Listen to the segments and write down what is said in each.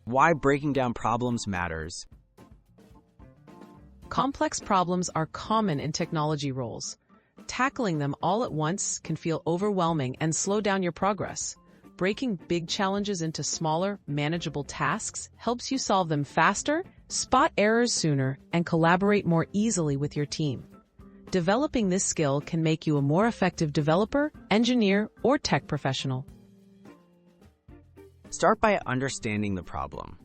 Why breaking down problems matters. Complex problems are common in technology roles. Tackling them all at once can feel overwhelming and slow down your progress. Breaking big challenges into smaller, manageable tasks helps you solve them faster, spot errors sooner, and collaborate more easily with your team. Developing this skill can make you a more effective developer, engineer, or tech professional. Start by understanding the problem.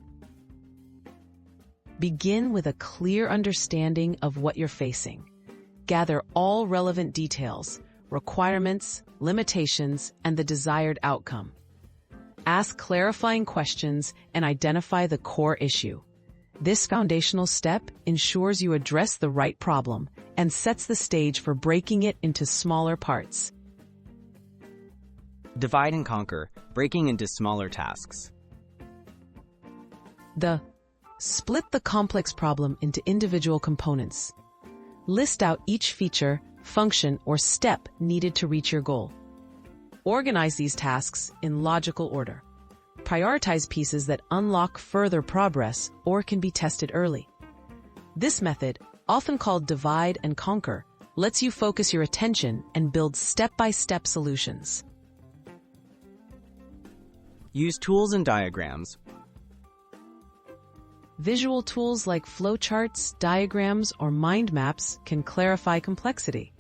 Begin with a clear understanding of what you're facing. Gather all relevant details, requirements, limitations, and the desired outcome. Ask clarifying questions and identify the core issue. This foundational step ensures you address the right problem and sets the stage for breaking it into smaller parts. Divide and conquer, breaking into smaller tasks. Split the complex problem into individual components. List out each feature, function, or step needed to reach your goal. Organize these tasks in logical order. Prioritize pieces that unlock further progress or can be tested early. This method, often called divide and conquer, lets you focus your attention and build step-by-step solutions. Use tools and diagrams. Visual tools like flowcharts, diagrams, or mind maps can clarify complexity.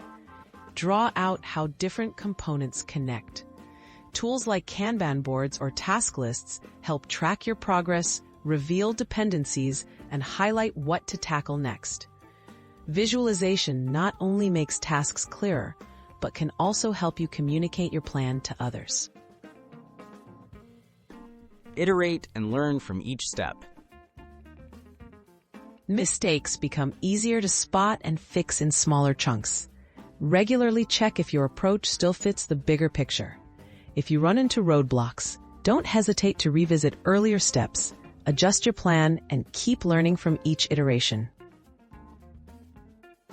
Draw out how different components connect. Tools like Kanban boards or task lists help track your progress, reveal dependencies, and highlight what to tackle next. Visualization not only makes tasks clearer, but can also help you communicate your plan to others. Iterate and learn from each step. Mistakes become easier to spot and fix in smaller chunks. Regularly check if your approach still fits the bigger picture. If you run into roadblocks, don't hesitate to revisit earlier steps, adjust your plan, and keep learning from each iteration.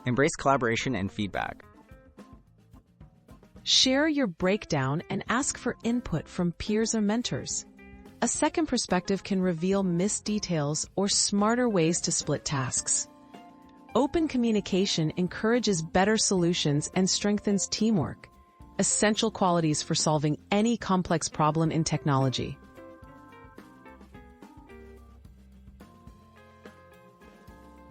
Embrace collaboration and feedback. Share your breakdown and ask for input from peers or mentors. A second perspective can reveal missed details or smarter ways to split tasks. Open communication encourages better solutions and strengthens teamwork, essential qualities for solving any complex problem in technology.